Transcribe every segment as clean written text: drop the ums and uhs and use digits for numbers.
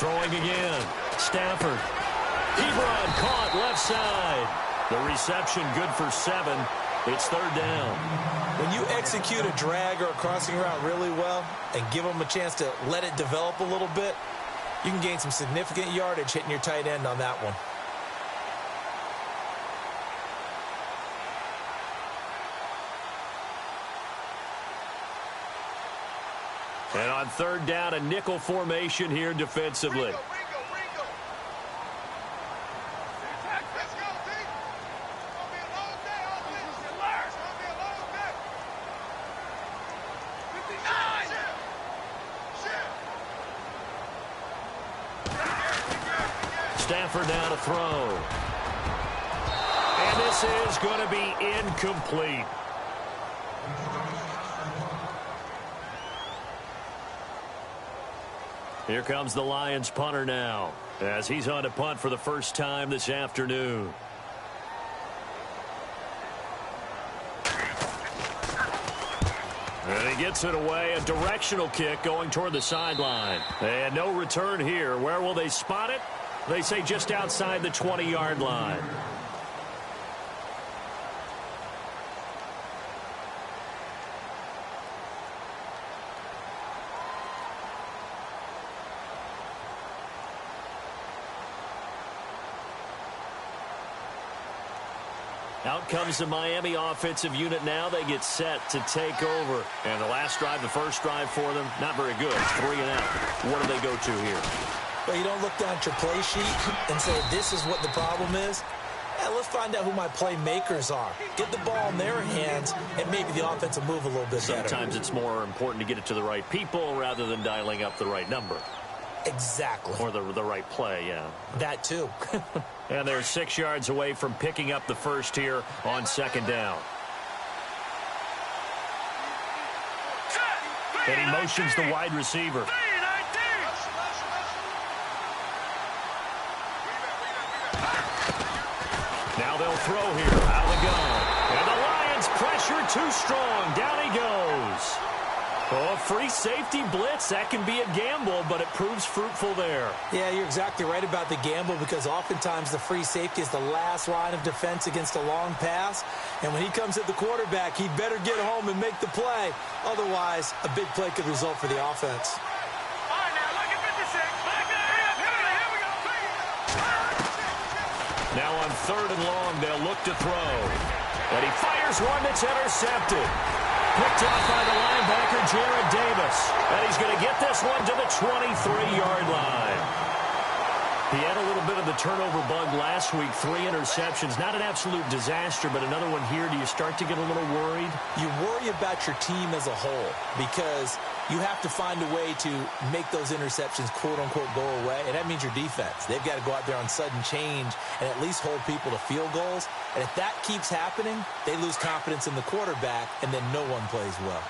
Throwing again. Stafford. Deep run caught left side. The reception good for 7. It's third down. When you execute a drag or a crossing route really well and give them a chance to let it develop a little bit, you can gain some significant yardage hitting your tight end on that one. And on third down, a nickel formation here defensively. Stafford now to throw. And this is going to be incomplete. Here comes the Lions punter now, as he's on to punt for the first time this afternoon. And he gets it away, a directional kick going toward the sideline. And no return here. Where will they spot it? They say just outside the 20-yard line. Out comes the Miami offensive unit now. They get set to take over. And the last drive, the first drive for them, not very good. 3 and out. What do they go to here? Well, you don't look down at your play sheet and say, this is what the problem is. Yeah, let's find out who my playmakers are. Get the ball in their hands, and maybe the offense will move a little bit better. Sometimes it's more important to get it to the right people rather than dialing up the right number. Exactly. Or the right play, yeah. That too. And they're 6 yards away from picking up the first here on second down. And he motions the wide receiver. Now they'll throw here. Out of the gun. And the Lions pressure too strong. Down he goes. Oh, free safety blitz. That can be a gamble, but it proves fruitful there. Yeah, you're exactly right about the gamble, because oftentimes the free safety is the last line of defense against a long pass. And when he comes at the quarterback, he'd better get home and make the play. Otherwise, a big play could result for the offense. Now on third and long, they'll look to throw. And he fires one that's intercepted. Picked off by the linebacker, Jarrad Davis. And he's going to get this one to the 23-yard line. He had a little bit of the turnover bug last week. 3 interceptions. Not an absolute disaster, but another one here. Do you start to get a little worried? You worry about your team as a whole, because you have to find a way to make those interceptions, quote-unquote, go away. And that means your defense. They've got to go out there on sudden change and at least hold people to field goals. And if that keeps happening, they lose confidence in the quarterback, and then no one plays well.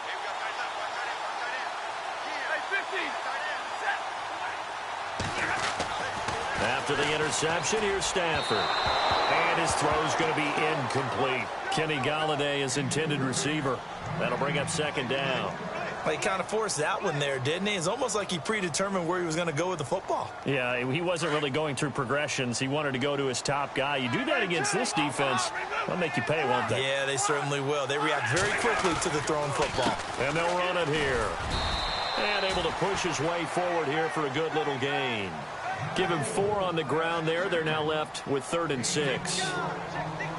After the interception, here's Stafford. And his throw's going to be incomplete. Kenny Golladay is intended receiver. That'll bring up second down. Well, he kind of forced that one there, didn't he? It's almost like he predetermined where he was going to go with the football. Yeah, he wasn't really going through progressions. He wanted to go to his top guy. You do that against this defense, they'll make you pay, won't they? Yeah, they certainly will. They react very quickly to the thrown football. And they'll run it here. And able to push his way forward here for a good little gain. Give him 4 on the ground there. They're now left with 3rd and 6.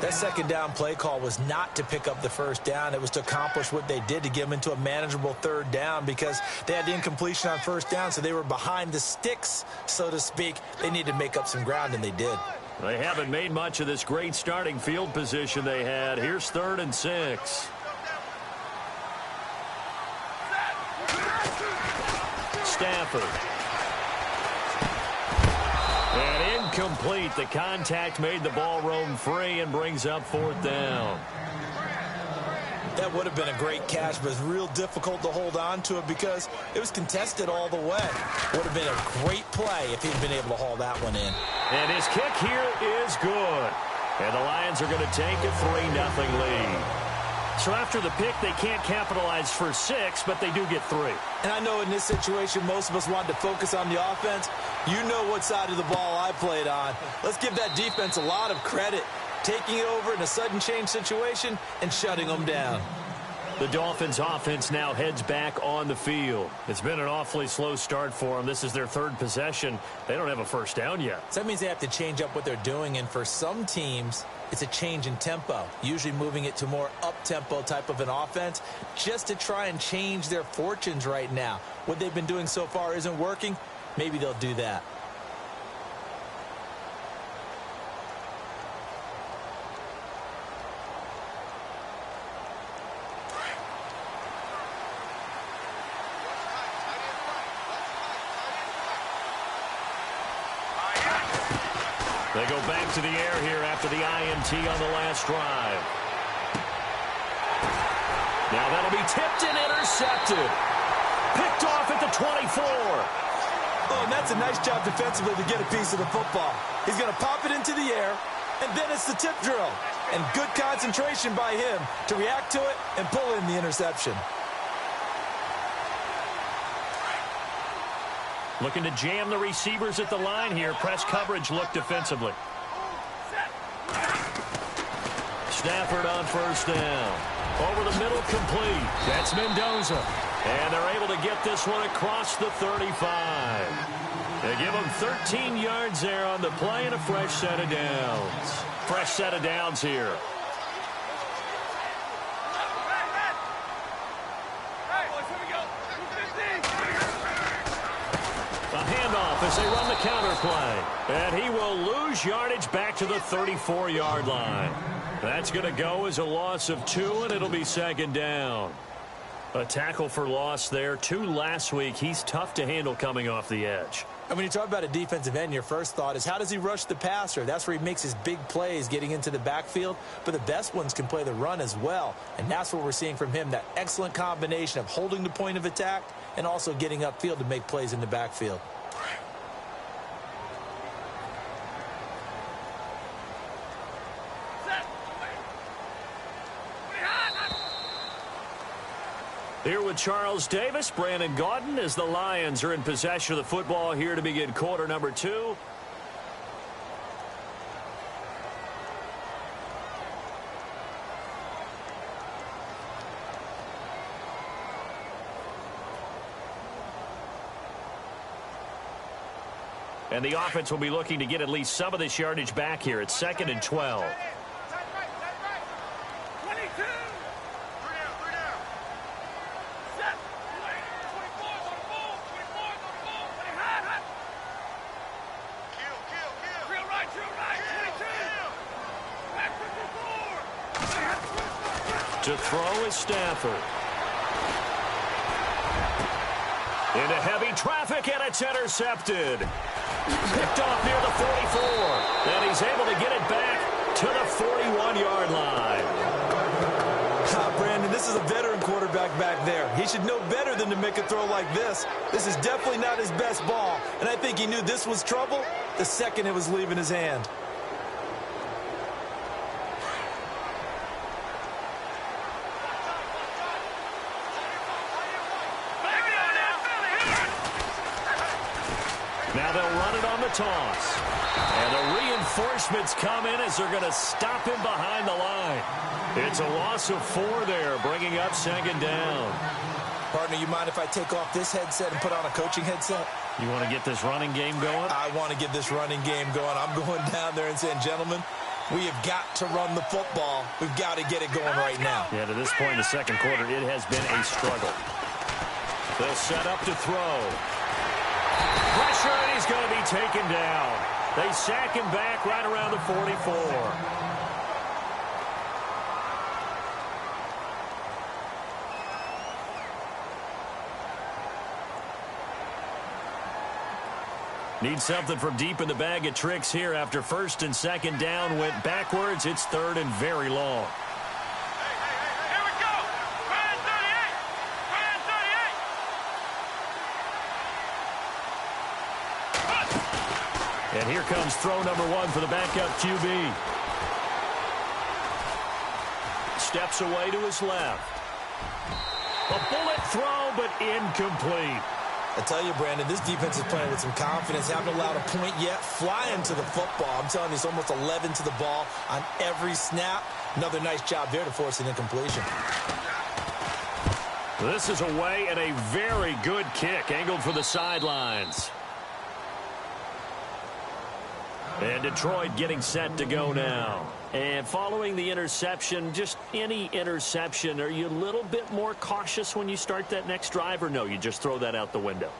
That second down play call was not to pick up the first down. It was to accomplish what they did, to get them into a manageable 3rd down, because they had the incompletion on first down, so they were behind the sticks, so to speak. They needed to make up some ground, and they did. They haven't made much of this great starting field position they had. Here's 3rd and 6. Stafford. And incomplete. The contact made the ball roam free and brings up 4th down. That would have been a great catch, but it's real difficult to hold on to it because it was contested all the way. Would have been a great play if he'd been able to haul that one in. And his kick here is good. And the Lions are going to take a 3-0 lead. So after the pick, they can't capitalize for 6, but they do get 3. And I know in this situation, most of us wanted to focus on the offense. You know what side of the ball I played on. Let's give that defense a lot of credit, taking it over in a sudden change situation and shutting them down. The Dolphins offense now heads back on the field. It's been an awfully slow start for them. This is their third possession. They don't have a first down yet. So that means they have to change up what they're doing, and for some teams, it's a change in tempo, usually moving it to more up-tempo type of an offense just to try and change their fortunes right now. What they've been doing so far isn't working. Maybe they'll do that. They go back to the air here after the INT on the last drive. Now that'll be tipped and intercepted. Picked off at the 24. Oh, and that's a nice job defensively to get a piece of the football. He's going to pop it into the air, and then it's the tip drill. And good concentration by him to react to it and pull in the interception. Looking to jam the receivers at the line here. Press coverage look defensively. Stafford on first down. Over the middle, complete. That's Mendoza. And they're able to get this one across the 35. They give them 13 yards there on the play and a fresh set of downs. Fresh set of downs here. A handoff as they run the counter play. And he will lose yardage back to the 34-yard line. That's going to go as a loss of 2, and it'll be second down. A tackle for loss there. 2 last week. He's tough to handle coming off the edge. And when you talk about a defensive end, your first thought is, how does he rush the passer? That's where he makes his big plays getting into the backfield. But the best ones can play the run as well. And that's what we're seeing from him, that excellent combination of holding the point of attack and also getting upfield to make plays in the backfield. Here with Charles Davis, Brandon Gaudin, as the Lions are in possession of the football here to begin quarter number 2. And the offense will be looking to get at least some of this yardage back here. It's 2nd and 12. To throw is Stafford. Into heavy traffic, and it's intercepted. Picked off near the 44. And he's able to get it back to the 41-yard line. Brandon, this is a veteran quarterback back there. He should know better than to make a throw like this. This is definitely not his best ball. And I think he knew this was trouble the second it was leaving his hand. Now they'll run it on the toss. And the reinforcements come in as they're going to stop him behind the line. It's a loss of 4 there, bringing up second down. Partner, you mind if I take off this headset and put on a coaching headset? You want to get this running game going? I want to get this running game going. I'm going down there and saying, gentlemen, we have got to run the football. We've got to get it going right now. Yeah, to this point in the second quarter, it has been a struggle. They'll set up to throw. Pressure, and he's going to be taken down. They sack him back right around the 44. Need something from deep in the bag of tricks here after first and second down went backwards. It's 3rd and very long. Here we go. Ryan 38. Ryan 38. And here comes throw number 1 for the backup QB. Steps away to his left. A bullet throw, but incomplete. I tell you, Brandon, this defense is playing with some confidence. Haven't allowed a point yet. Flying to the football. I'm telling you, it's almost 11 to the ball on every snap. Another nice job there to force an incompletion. This is away and a very good kick, angled for the sidelines. And Detroit getting set to go now. And following the interception, just any interception, are you a little bit more cautious when you start that next drive, or no, you just throw that out the window?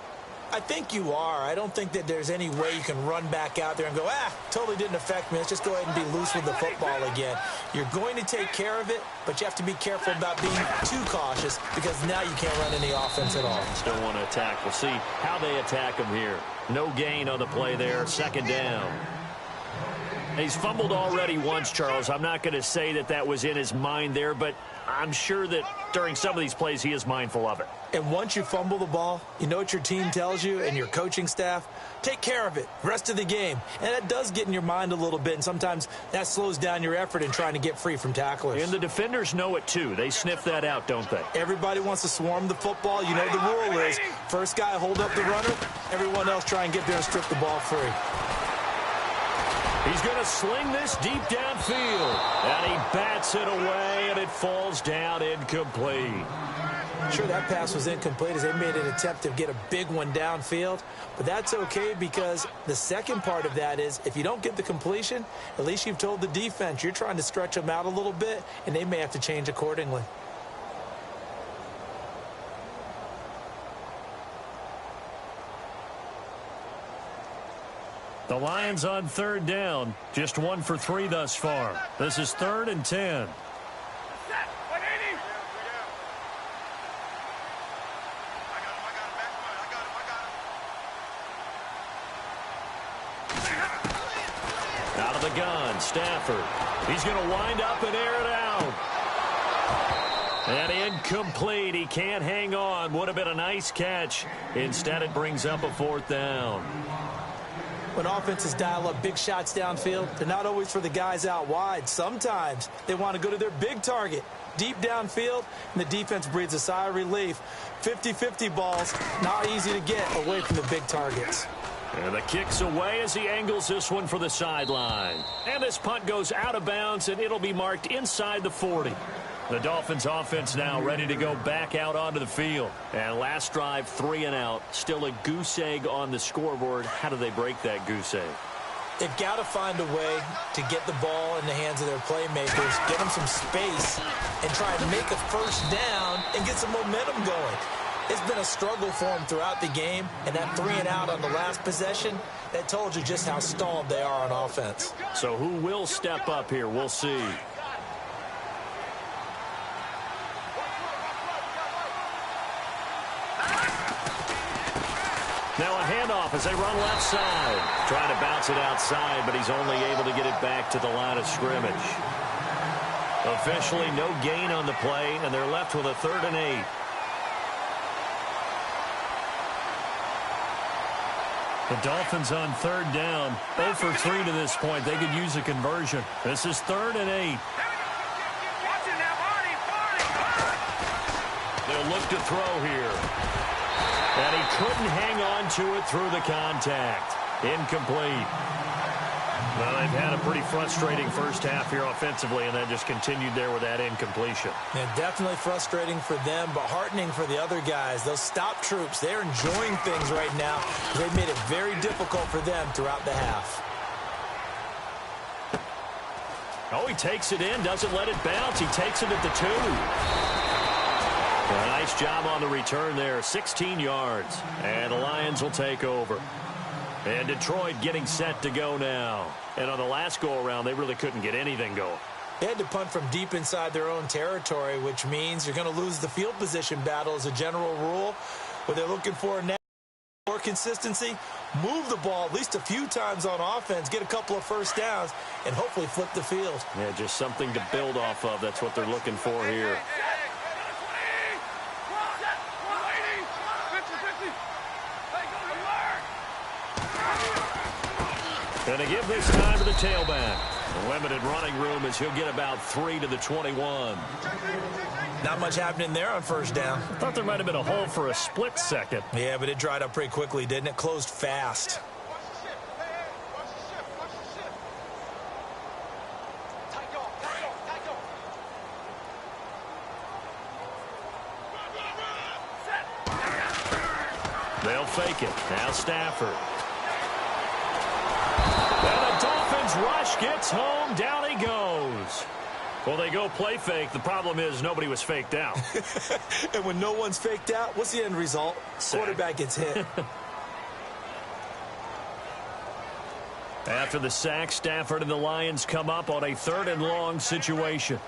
I think you are. I don't think that there's any way you can run back out there and go, totally didn't affect me. Let's just go ahead and be loose with the football again. You're going to take care of it, but you have to be careful about being too cautious because now you can't run any offense at all. Still want to attack. We'll see how they attack him here. No gain on the play there. Second down. He's fumbled already once, Charles. I'm not going to say that that was in his mind there, but I'm sure that during some of these plays he is mindful of it. And once you fumble the ball, you know what your team tells you and your coaching staff? Take care of it. Rest of the game. And that does get in your mind a little bit, and sometimes that slows down your effort in trying to get free from tacklers. And the defenders know it too. They sniff that out, don't they? Everybody wants to swarm the football. You know the rule is first guy hold up the runner, everyone else try and get there and strip the ball free. He's going to sling this deep downfield. And he bats it away, and it falls down incomplete. Sure, that pass was incomplete as they made an attempt to get a big one downfield. But that's okay because the second part of that is if you don't get the completion, at least you've told the defense you're trying to stretch them out a little bit, and they may have to change accordingly. The Lions on third down. Just 1 for 3 thus far. This is 3rd and 10. Out of the gun, Stafford. He's going to wind up and air it out. And incomplete. He can't hang on. Would have been a nice catch. Instead, it brings up a 4th down. When offenses dial up big shots downfield, they're not always for the guys out wide. Sometimes they want to go to their big target, deep downfield, and the defense breathes a sigh of relief. 50-50 balls, not easy to get away from the big targets. And the kick's away as he angles this one for the sideline. And this punt goes out of bounds, and it'll be marked inside the 40. The Dolphins offense now ready to go back out onto the field. And last drive, 3 and out. Still a goose egg on the scoreboard. How do they break that goose egg? They've got to find a way to get the ball in the hands of their playmakers, get them some space, and try and make a first down and get some momentum going. It's been a struggle for them throughout the game, and that 3 and out on the last possession, that told you just how stalled they are on offense. So who will step up here? We'll see. Now a handoff as they run left side. Trying to bounce it outside, but he's only able to get it back to the line of scrimmage. Officially no gain on the play, and they're left with a 3rd and 8. The Dolphins on 3rd down. 0 for 3 to this point. They could use a conversion. This is 3rd and 8. They'll look to throw here. And he couldn't hang on to it through the contact. Incomplete. Well, they've had a pretty frustrating first half here offensively, and then just continued there with that incompletion. Yeah, definitely frustrating for them, but heartening for the other guys. Those stop troops, they're enjoying things right now. They've made it very difficult for them throughout the half. Oh, he takes it in, doesn't let it bounce. He takes it at the 2. A nice job on the return there, 16 yards. And the Lions will take over. And Detroit getting set to go now. And on the last go-around, they really couldn't get anything going. They had to punt from deep inside their own territory, which means you're going to lose the field position battle as a general rule. What they're looking for now, more consistency, move the ball at least a few times on offense, get a couple of first downs, and hopefully flip the field. Yeah, just something to build off of. That's what they're looking for here. And to give this time to the tailback. The limited running room as he'll get about 3 to the 21. Not much happening there on first down. I thought there might have been a hole for a split second. Yeah, but it dried up pretty quickly, didn't it? Closed fast. They'll fake it. Now Stafford. And the Dolphins rush gets home. Down he goes. Well, they go play fake. The problem is nobody was faked out. And when no one's faked out, what's the end result? Sack. Quarterback gets hit. After the sack, Stafford and the Lions come up on a 3rd and long situation.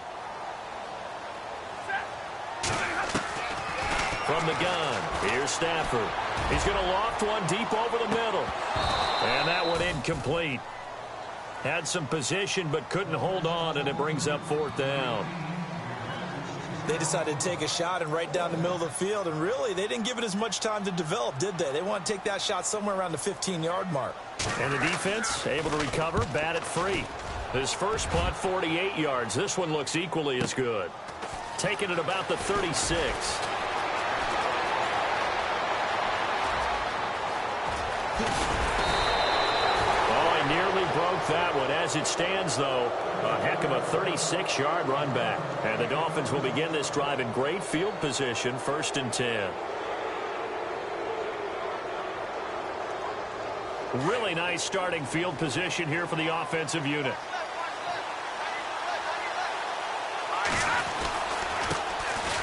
From the gun, here's Stafford. He's going to loft one deep over the middle. And that one incomplete. Had some position but couldn't hold on, and it brings up 4th down. They decided to take a shot and right down the middle of the field, and really, they didn't give it as much time to develop, did they? They want to take that shot somewhere around the 15-yard mark. And the defense able to recover, bat it free. His first punt, 48 yards. This one looks equally as good. Taking it about the 36. Nearly broke that one. As it stands, though, a heck of a 36-yard run back. And the Dolphins will begin this drive in great field position, 1st and 10. Really nice starting field position here for the offensive unit.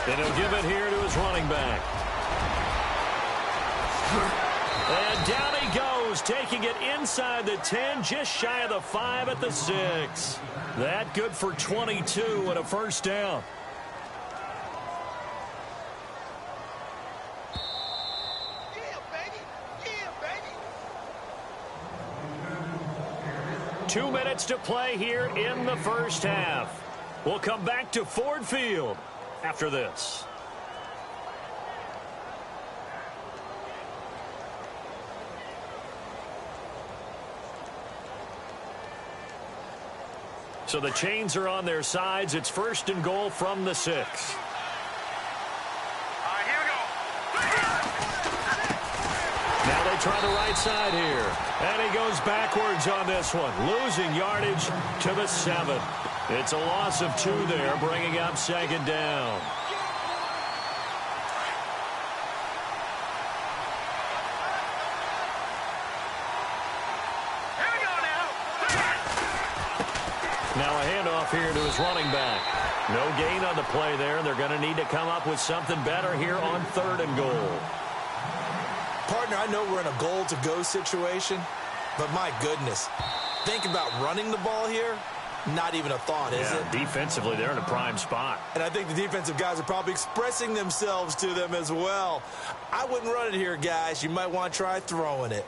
And he'll give it here to his running back. And down he goes, taking it inside the 10, just shy of the 5 at the 6. That good for 22 and a 1st down. Yeah, baby. Yeah, baby. 2 minutes to play here in the 1st half. We'll come back to Ford Field after this. So the chains are on their sides. It's 1st and goal from the 6. All right, here we go. Now they try the right side here. And he goes backwards on this one, losing yardage to the 7. It's a loss of 2 there, bringing up 2nd down. Now a handoff here to his running back. No gain on the play there. They're going to need to come up with something better here on 3rd and goal. Partner, I know we're in a goal-to-go situation, but my goodness, think about running the ball here. Not even a thought, is it? Defensively, they're in a prime spot. And I think the defensive guys are probably expressing themselves to them as well. I wouldn't run it here, guys. You might want to try throwing it.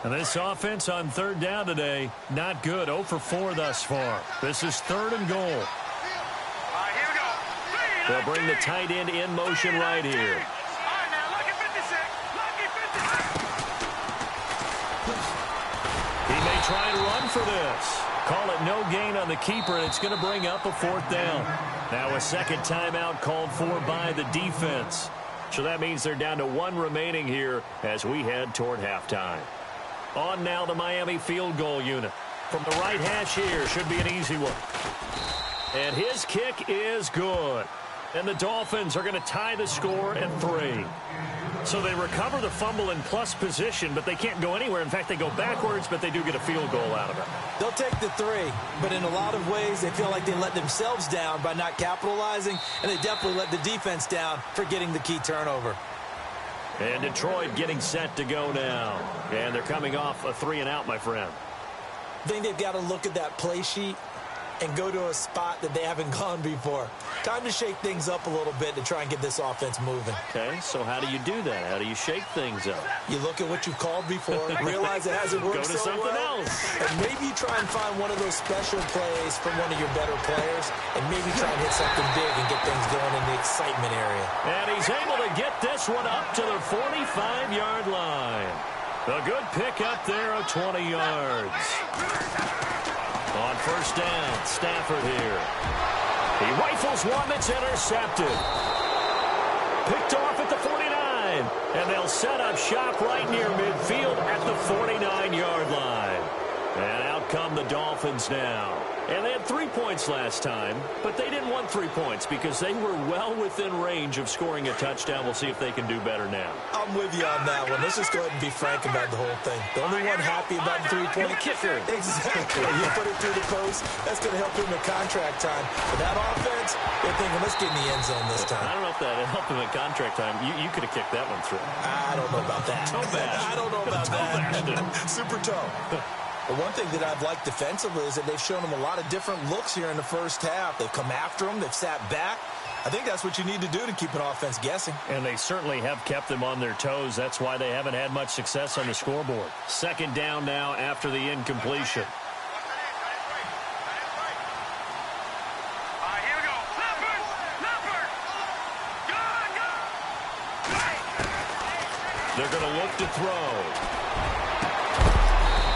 And this offense on 3rd down today, not good. 0 for 4 thus far. This is 3rd and goal. All right, here we go. They'll bring the tight end in motion right here. All right, now, lucky 56. Lucky 56. He may try and run for this. Call it no gain on the keeper, and it's going to bring up a 4th down. Now a 2nd timeout called for by the defense. So that means they're down to 1 remaining here as we head toward halftime. On now the Miami field goal unit. From the right hash here, should be an easy one. And his kick is good. And the Dolphins are going to tie the score at 3. So they recover the fumble in plus position, but they can't go anywhere. In fact, they go backwards, but they do get a field goal out of it. They'll take the 3, but in a lot of ways, they feel like they let themselves down by not capitalizing, and they definitely let the defense down for getting the key turnover. And Detroit getting set to go now. And they're coming off a 3-and-out, my friend. I think they've got to look at that play sheet and go to a spot that they haven't gone before. Time to shake things up a little bit to try and get this offense moving. Okay, so how do you do that? How do you shake things up? You look at what you've called before, realize it hasn't worked Go to so something well, else. and maybe you try and find one of those special plays from one of your better players, and maybe try and hit something big and get things going in the excitement area. And he's able to get this one up to the 45-yard line. A good pick up there of 20 yards. On first down, Stafford here. He rifles one that's intercepted. Picked off at the 49. And they'll set up shop right near midfield at the 49-yard line. And out come the Dolphins now. And they had 3 points last time, but they didn't want 3 points because they were well within range of scoring a touchdown. We'll see if they can do better now. I'm with you on that one. Let's just go ahead and be frank about the whole thing. The only one happy about the 3-point kicker. Exactly. You put it through the post. That's going to help him in contract time. But that offense, they're thinking, let's get in the end zone this time. I don't know if that helped him in contract time. You could have kicked that one through. I don't know about that. Toe bash. I don't know about Toe that. Super toe. But one thing that I've liked defensively is that they've shown them a lot of different looks here in the first half. They've come after them. They've sat back. I think that's what you need to do to keep an offense guessing. And they certainly have kept them on their toes. That's why they haven't had much success on the scoreboard. Second down now after the incompletion. Here we go. Leopard! Go! They're going to look to throw.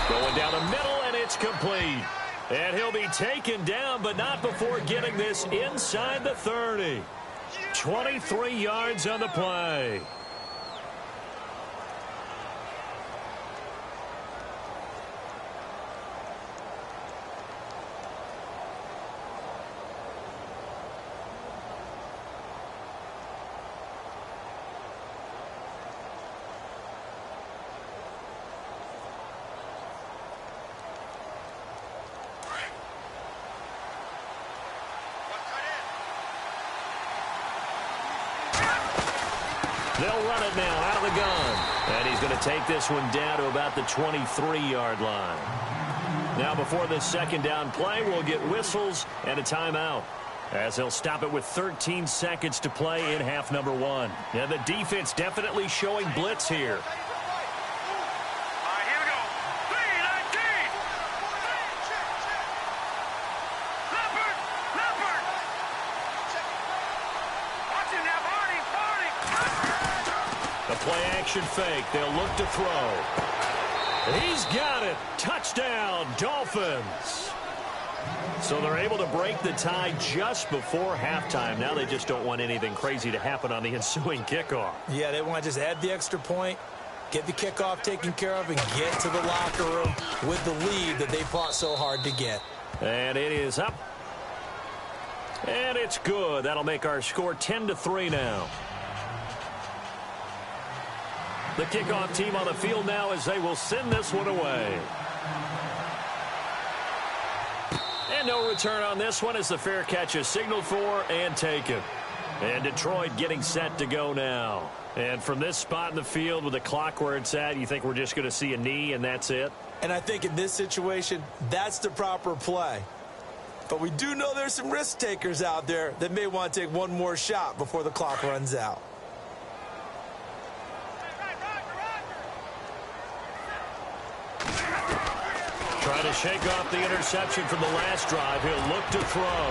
Going down the middle, and it's complete. And he'll be taken down, but not before getting this inside the 30. 23 yards on the play. They'll run it now out of the gun. And he's going to take this one down to about the 23-yard line. Now before this second down play, we'll get whistles and a timeout, as they'll stop it with 13 seconds to play in half number one. Yeah, the defense definitely showing blitz here. Here we go. 3-19. Leopard! Watch it now, Barney! The play action fake. They'll look to throw. He's got it. Touchdown, Dolphins. So they're able to break the tie just before halftime. Now they just don't want anything crazy to happen on the ensuing kickoff. Yeah, they want to just add the extra point, get the kickoff taken care of, and get to the locker room with the lead that they fought so hard to get. And it is up. And it's good. That'll make our score 10-3 now. The kickoff team on the field now as they will send this one away. And no return on this one as the fair catch is signaled for and taken. And Detroit getting set to go now. And from this spot in the field with the clock where it's at, you think we're just going to see a knee and that's it? And I think in this situation, that's the proper play. But we do know there's some risk takers out there that may want to take one more shot before the clock runs out. Trying to shake off the interception from the last drive. He'll look to throw.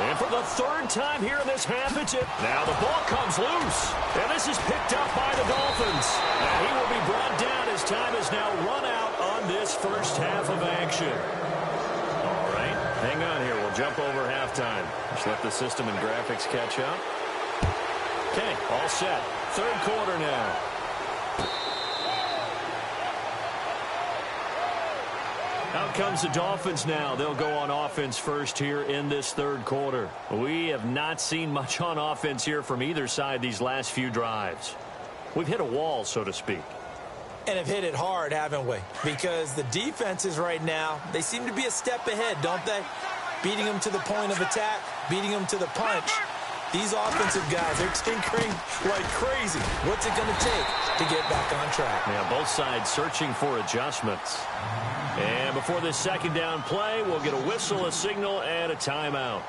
And for the third time here in this half, it's it. Now the ball comes loose. And this is picked up by the Dolphins. And he will be brought down as time is now run out on this first half of action. All right, hang on here. We'll jump over halftime. Just let the system and graphics catch up. Okay, all set. Third quarter now. Out comes the Dolphins now. They'll go on offense first here in this third quarter. We have not seen much on offense here from either side these last few drives. We've hit a wall, so to speak. And have hit it hard, haven't we? Because the defenses right now, they seem to be a step ahead, don't they? Beating them to the point of attack, beating them to the punch. These offensive guys are tinkering like crazy. What's it going to take to get back on track? Yeah, both sides searching for adjustments. And before this second down play, we'll get a whistle, a signal, and a timeout.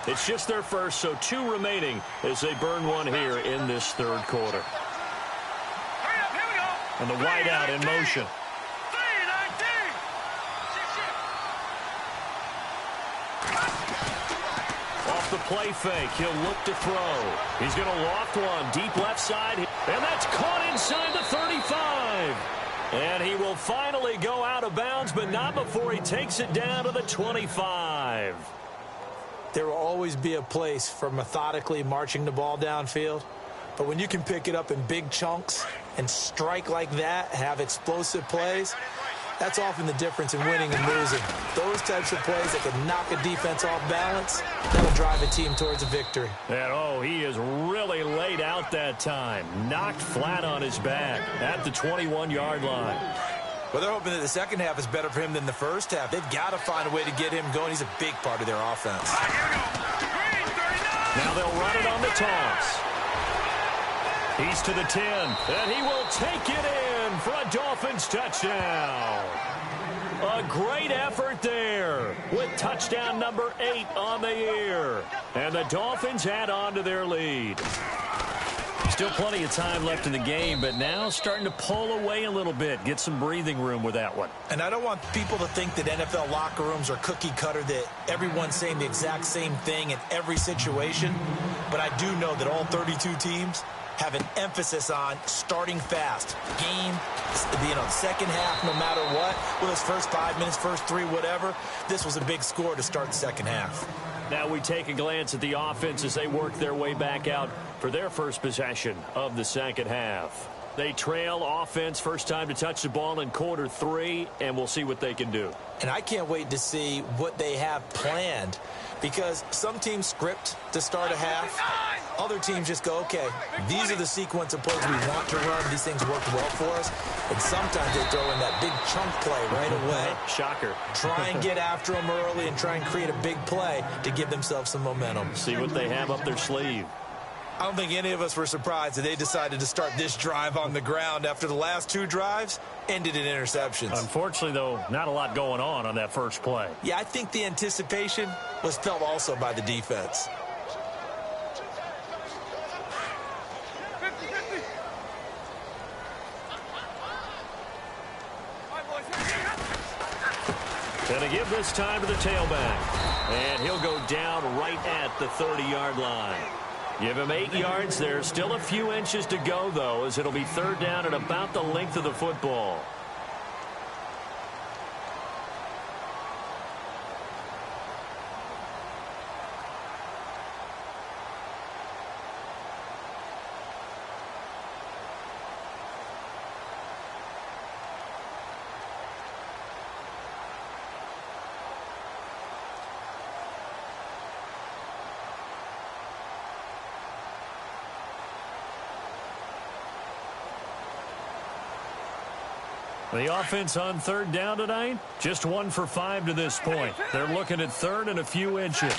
It's just their first, so 2 remaining as they burn one here in this third quarter. Hurry up, here we go. And the wideout in motion. 3-19. Off the play fake, he'll look to throw. He's going to loft one deep left side, and that's caught inside the 35. And he will finally go out of bounds, but not before he takes it down to the 25. There will always be a place for methodically marching the ball downfield. But when you can pick it up in big chunks and strike like that, have explosive plays, that's often the difference in winning and losing. Those types of plays that can knock a defense off balance, that'll drive a team towards a victory. And, oh, he is really laid out that time. Knocked flat on his back at the 21-yard line. Well, they're hoping that the second half is better for him than the first half. They've got to find a way to get him going. He's a big part of their offense. All right, here we go. Green, 39. Now they'll run it on the toss. He's to the 10, and he will take it in for a Dolphins touchdown. A great effort there with touchdown number 8 on the year. And the Dolphins add on to their lead. Still plenty of time left in the game, but now starting to pull away a little bit, get some breathing room with that one. And I don't want people to think that NFL locker rooms are cookie cutter, that everyone's saying the exact same thing in every situation. But I do know that all 32 teams have an emphasis on starting fast. Game, second half, no matter what. Well, those first 5 minutes, first 3, whatever. This was a big score to start the second half. Now we take a glance at the offense as they work their way back out for their first possession of the second half. They trail offense, first time to touch the ball in quarter 3, and we'll see what they can do. And I can't wait to see what they have planned, because some teams script to start a half. Other teams just go, okay, these are the sequence of plays we want to run. These things work well for us. And sometimes they throw in that big chunk play right away. Shocker. Try and get after them early and try and create a big play to give themselves some momentum. See what they have up their sleeve. I don't think any of us were surprised that they decided to start this drive on the ground after the last 2 drives ended in interceptions. Unfortunately, though, not a lot going on that first play. Yeah, I think the anticipation was felt also by the defense. 50-50. All right, boys. Gonna give this time to the tailback. And he'll go down right at the 30-yard line. Give him 8 yards. There's still a few inches to go, though, as it'll be third down at about the length of the football. The offense on third down tonight, just 1 for 5 to this point. They're looking at third and a few inches.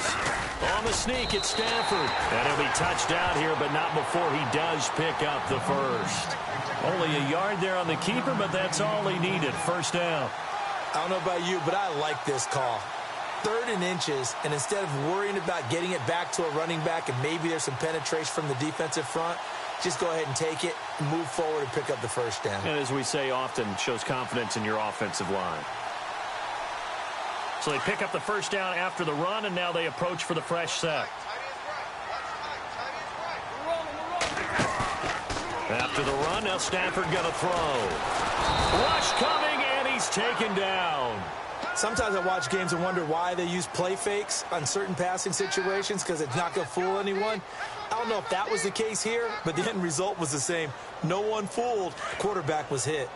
On the sneak, it's Stafford. And he'll be touched out here, but not before he does pick up the first. Only a yard there on the keeper, but that's all he needed. First down. I don't know about you, but I like this call. Third and inches, and instead of worrying about getting it back to a running back and maybe there's some penetration from the defensive front, just go ahead and take it, move forward, and pick up the first down. And as we say often, shows confidence in your offensive line. So they pick up the first down after the run, and now they approach for the fresh set. After the run, now Stafford going to throw. Rush coming, and he's taken down. Sometimes I watch games and wonder why they use play fakes on certain passing situations, because it's not going to fool anyone. I don't know if that was the case here, but the end result was the same. No one fooled. The quarterback was hit.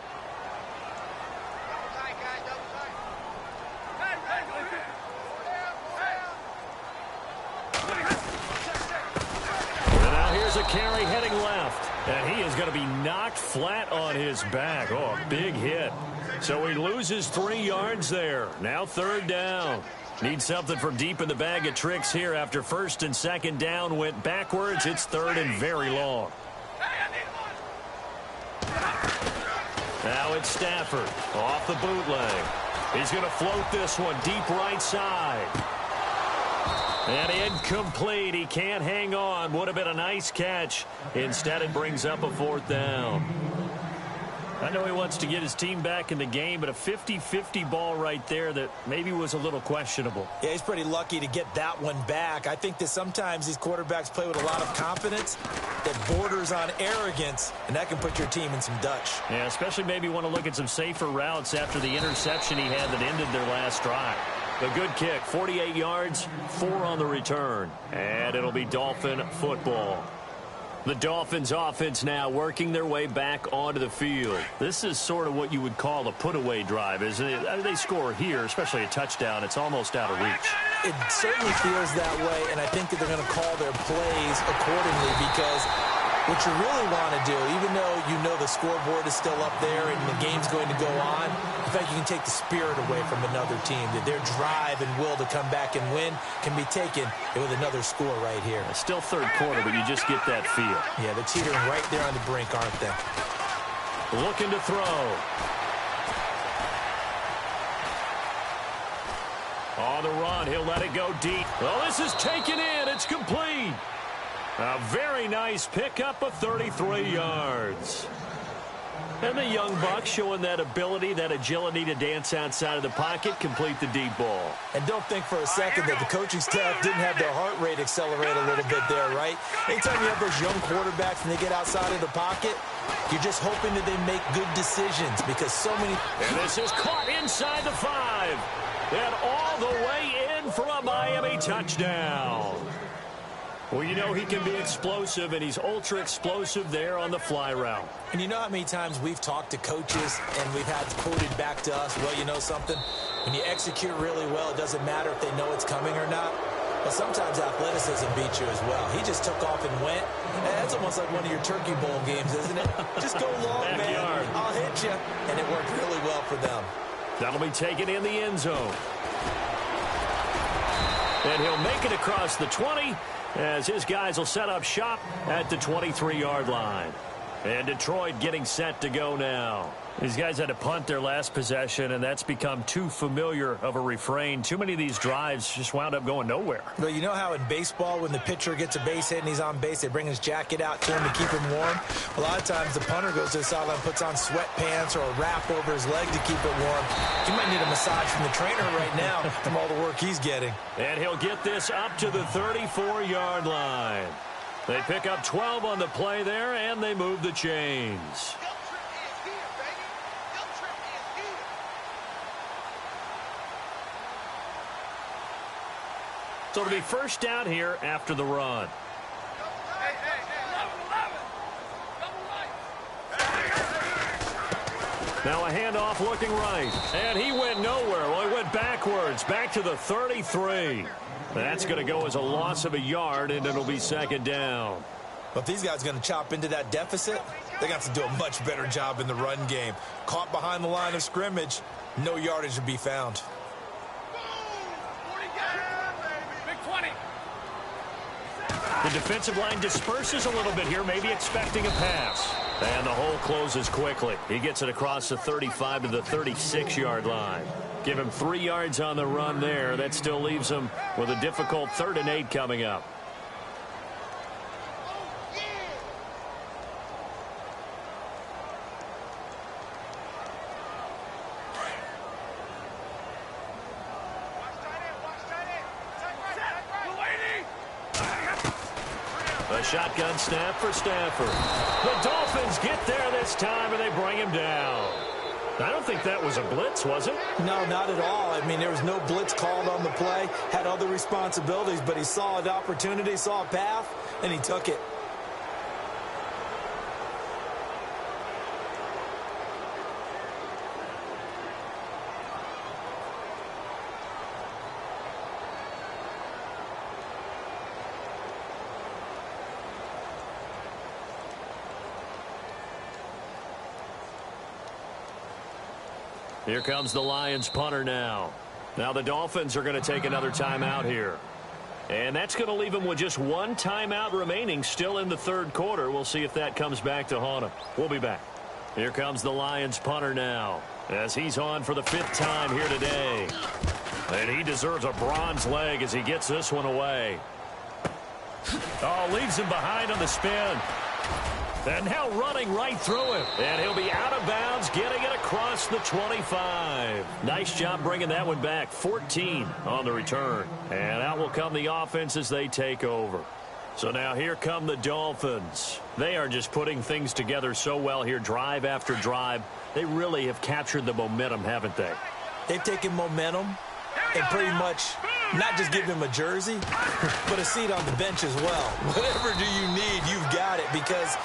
And now here's a carry heading left. And he is going to be knocked flat on his back. Oh, a big hit. So he loses 3 yards there. Now third down. Need something from deep in the bag of tricks here after first and second down went backwards. It's third and very long. Now it's Stafford off the bootleg. He's going to float this one deep right side. And incomplete. He can't hang on. Would have been a nice catch. Instead, it brings up a fourth down. I know he wants to get his team back in the game, but a 50-50 ball right there that maybe was a little questionable. Yeah, he's pretty lucky to get that one back. I think that sometimes these quarterbacks play with a lot of confidence that borders on arrogance, and that can put your team in some Dutch. Yeah, especially maybe want to look at some safer routes after the interception he had that ended their last drive. A good kick, 48 yards, 4 on the return. And it'll be Dolphin football. The Dolphins offense now working their way back onto the field. This is sort of what you would call a put-away drive, isn't it? They score here, especially a touchdown. It's almost out of reach. It certainly feels that way, and I think that they're going to call their plays accordingly because what you really want to do, even though you know the scoreboard is still up there and the game's going to go on, in fact, you can take the spirit away from another team. That their drive and will to come back and win can be taken with another score right here. It's still third quarter, but you just get that feel. Yeah, they're teetering right there on the brink, aren't they? Looking to throw. On the run, he'll let it go deep. Well, this is taken in. It's complete. A very nice pickup of 33 yards. And the young buck showing that ability, that agility to dance outside of the pocket, complete the deep ball. And don't think for a second that the coaching staff didn't have their heart rate accelerate a little bit there, right? Anytime you have those young quarterbacks and they get outside of the pocket, you're just hoping that they make good decisions because so many... And this is caught inside the 5. And all the way in for a Miami touchdown. Well, you know he can be explosive, and he's ultra-explosive there on the fly route. And you know how many times we've talked to coaches and we've had quoted back to us, well, you know something? When you execute really well, it doesn't matter if they know it's coming or not. But sometimes athleticism beats you as well. He just took off and went. And that's almost like one of your Turkey Bowl games, isn't it? Just go long, man. I'll hit you. And it worked really well for them. That'll be taken in the end zone. And he'll make it across the 20 as his guys will set up shop at the 23-yard line. And Detroit getting set to go now. These guys had to punt their last possession, and that's become too familiar of a refrain. Too many of these drives just wound up going nowhere. Well, you know how in baseball when the pitcher gets a base hit and he's on base, they bring his jacket out to him to keep him warm? A lot of times the punter goes to the sideline, puts on sweatpants or a wrap over his leg to keep it warm. He might need a massage from the trainer right now from all the work he's getting. And he'll get this up to the 34-yard line. They pick up 12 on the play there, and they move the chains. So it'll be first down here after the run. Now a handoff looking right. And he went nowhere. Well, he went backwards, back to the 33. That's going to go as a loss of a yard, and it'll be second down. But if these guys are going to chop into that deficit, they're going to have to do a much better job in the run game. Caught behind the line of scrimmage, no yardage to be found. The defensive line disperses a little bit here, maybe expecting a pass. And the hole closes quickly. He gets it across the 35 to the 36-yard line. Give him 3 yards on the run there. That still leaves him with a difficult 3rd and 8 coming up. A shotgun snap for Stafford. The Dolphins get there this time, and they bring him down. I don't think that was a blitz, was it? No, not at all. I mean, there was no blitz called on the play. Had other responsibilities, but he saw an opportunity, saw a path, and he took it. Here comes the Lions punter now. Now the Dolphins are going to take another timeout here. And that's going to leave them with just 1 timeout remaining still in the 3rd quarter. We'll see if that comes back to haunt them. We'll be back. Here comes the Lions punter now, as he's on for the 5th time here today. And he deserves a bronze leg as he gets this one away. Oh, leaves him behind on the spin. And now running right through him. And he'll be out of bounds, getting it across the 25. Nice job bringing that one back. 14 on the return. And out will come the offense as they take over. So now here come the Dolphins. They are just putting things together so well here, drive after drive. They really have captured the momentum, haven't they? They've taken momentum and pretty much not just give him a jersey, but a seat on the bench as well. Whatever do you need, you've got it, because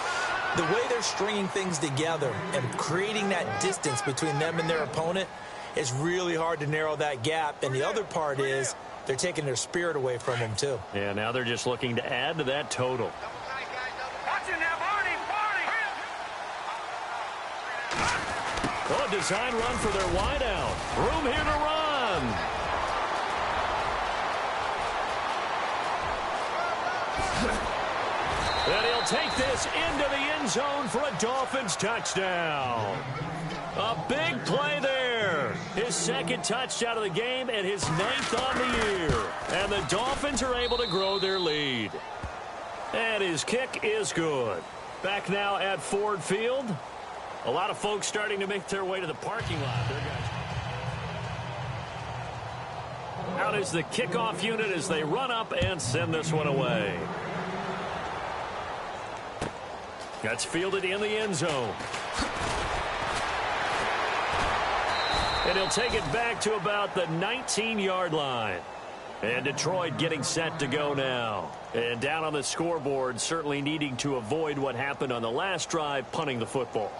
the way they're stringing things together and creating that distance between them and their opponent is really hard to narrow that gap. And the other part is they're taking their spirit away from them, too. Yeah, now they're just looking to add to that total. Oh, a design run for their wideout. Room here to run. And he'll take this into the end zone for a Dolphins touchdown. A big play there. His 2nd touchdown of the game and his 9th on the year. And the Dolphins are able to grow their lead. And his kick is good. Back now at Ford Field. A lot of folks starting to make their way to the parking lot. There, guys. Out is the kickoff unit as they run up and send this one away. That's fielded in the end zone. And he'll take it back to about the 19-yard line. And Detroit getting set to go now. And down on the scoreboard, certainly needing to avoid what happened on the last drive, punting the football.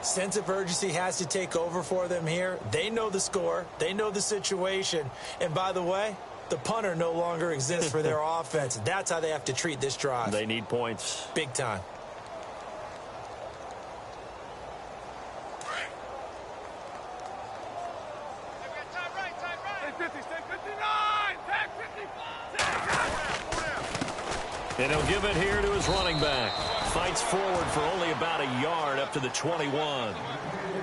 Sense of urgency has to take over for them here. They know the score. They know the situation. And by the way, the punter no longer exists for their offense. That's how they have to treat this drive. They need points. Big time. And he'll give it here to his running back. Fights forward for only about a yard up to the 21.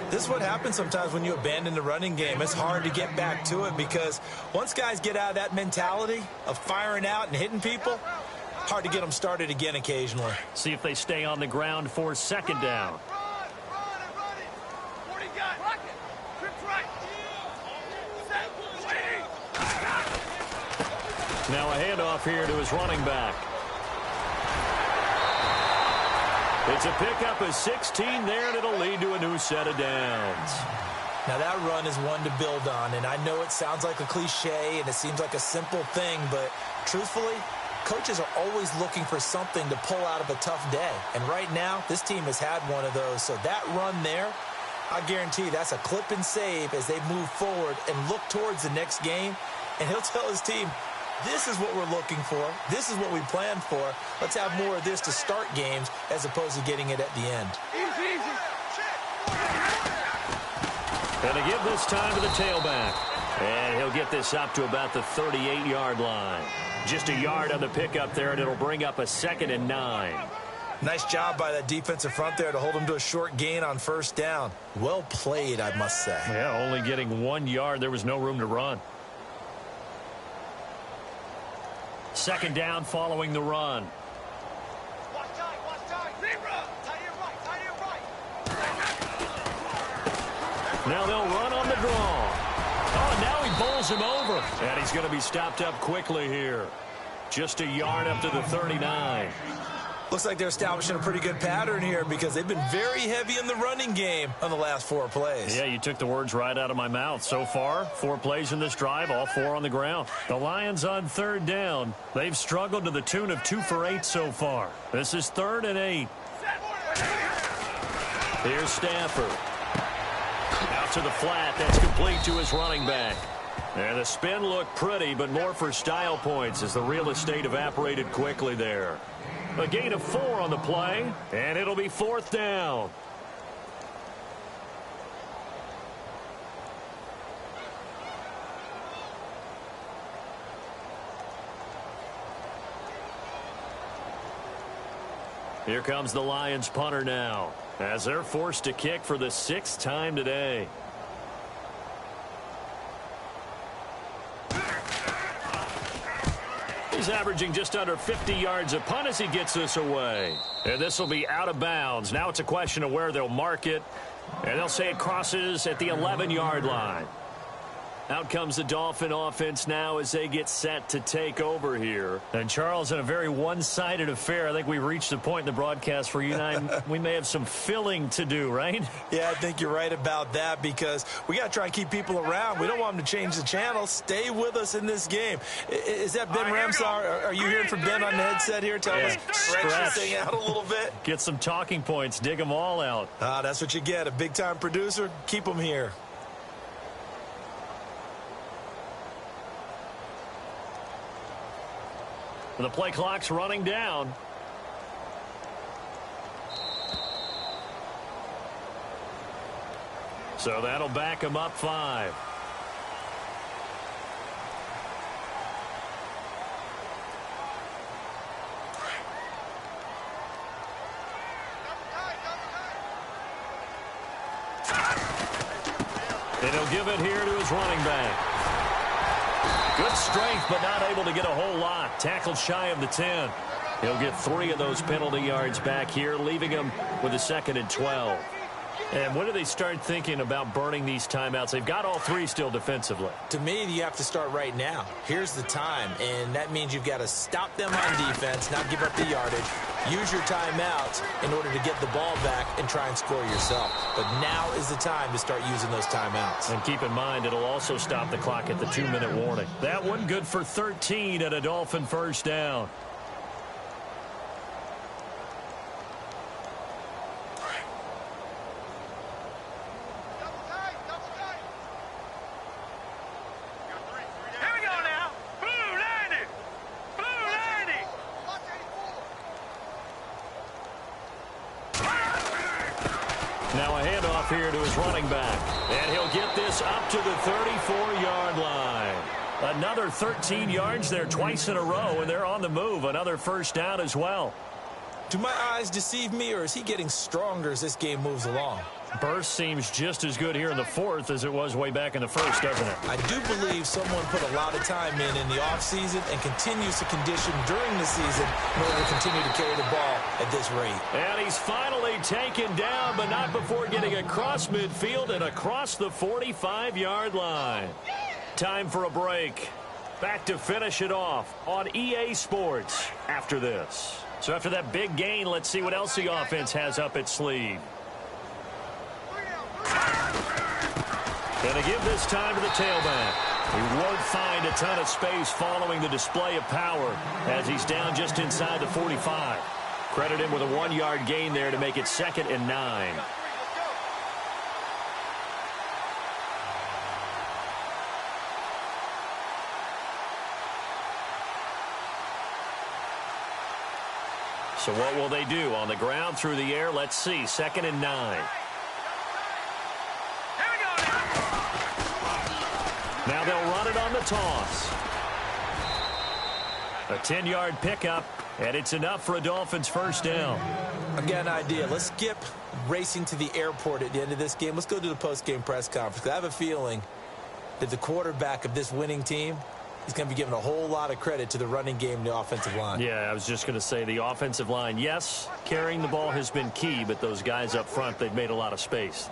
This is what happens sometimes when you abandon the running game. It's hard to get back to it because once guys get out of that mentality of firing out and hitting people, hard to get them started again occasionally. See if they stay on the ground for 2nd down. Now a handoff here to his running back. It's a pickup of 16 there, and it'll lead to a new set of downs. Now that run is one to build on, and I know it sounds like a cliche and it seems like a simple thing, but truthfully, coaches are always looking for something to pull out of a tough day. And right now, this team has had one of those. So that run there, I guarantee that's a clip and save as they move forward and look towards the next game. And he'll tell his team, this is what we're looking for. This is what we planned for. Let's have more of this to start games as opposed to getting it at the end. And to give this time to the tailback. And he'll get this up to about the 38-yard line. Just a yard on the pickup there, and it'll bring up a 2nd and 9. Nice job by that defensive front there to hold him to a short gain on 1st down. Well played, I must say. Yeah, only getting 1 yard. There was no room to run. 2nd down following the run. Now they'll run on the draw. Oh, and now he bowls him over. And he's going to be stopped up quickly here. Just a yard up to the 39. Looks like they're establishing a pretty good pattern here because they've been very heavy in the running game on the last 4 plays. Yeah, you took the words right out of my mouth. So far, 4 plays in this drive, all 4 on the ground. The Lions on 3rd down. They've struggled to the tune of 2 for 8 so far. This is 3rd and 8. Here's Stafford. Out to the flat. That's complete to his running back. And the spin looked pretty, but more for style points as the real estate evaporated quickly there. A gain of 4 on the play, and it'll be 4th down. Here comes the Lions punter now, as they're forced to kick for the 6th time today. He's averaging just under 50 yards a punt as he gets this away. And this will be out of bounds. Now it's a question of where they'll mark it. And they'll say it crosses at the 11-yard line. Out comes the Dolphin offense now as they get set to take over here. And, Charles, in a very one-sided affair, I think we've reached the point in the broadcast where you and I, we may have some filling to do, right? Yeah, I think you're right about that because we got to try and keep people around. We don't want them to change the channel. Stay with us in this game. Is that Ben Ramsar? Are you hearing from Ben on the headset here? Tell us, stretch this thing out a little bit. Get some talking points. Dig them all out. That's what you get. A big-time producer. Keep them here. The play clock's running down. So that'll back him up 5. And he'll give it here to his running back. Good strength, but not able to get a whole lot. Tackled shy of the 10. He'll get 3 of those penalty yards back here, leaving him with a 2nd and 12. And when do they start thinking about burning these timeouts? They've got all 3 still defensively. To me, you have to start right now. Here's the time, and that means you've got to stop them on defense, not give up the yardage. Use your timeouts in order to get the ball back and try and score yourself. But now is the time to start using those timeouts. And keep in mind, it'll also stop the clock at the 2-minute warning. That one good for 13 at a Dolphin first down. Now a handoff here to his running back. And he'll get this up to the 34-yard line. Another 13 yards there twice in a row, and they're on the move. Another first down as well. Do my eyes deceive me, or is he getting stronger as this game moves along? Burst seems just as good here in the 4th as it was way back in the 1st, doesn't it? I do believe someone put a lot of time in the offseason and continues to condition during the season in order to continue to carry the ball at this rate. And he's finally taken down, but not before getting across midfield and across the 45-yard line. Time for a break. Back to finish it off on EA Sports after this. So after that big gain, let's see what else the offense has up its sleeve. Going to give this time to the tailback. He won't find a ton of space following the display of power as he's down just inside the 45. Credit him with a 1-yard gain there to make it 2nd and 9. So what will they do? On the ground, through the air, let's see. 2nd and 9. Now they'll run it on the toss. A 10-yard pickup, and it's enough for a Dolphins first down. I've got an idea. Let's skip racing to the airport at the end of this game. Let's go to the post-game press conference. I have a feeling that the quarterback of this winning team is going to be giving a whole lot of credit to the running game and the offensive line. Yeah, I was just going to say the offensive line, yes, carrying the ball has been key, but those guys up front, they've made a lot of space.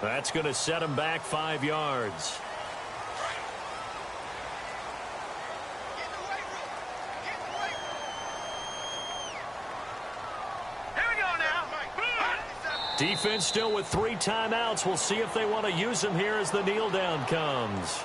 That's going to set him back 5 yards. Defense still with 3 timeouts. We'll see if they want to use them here as the kneel down comes.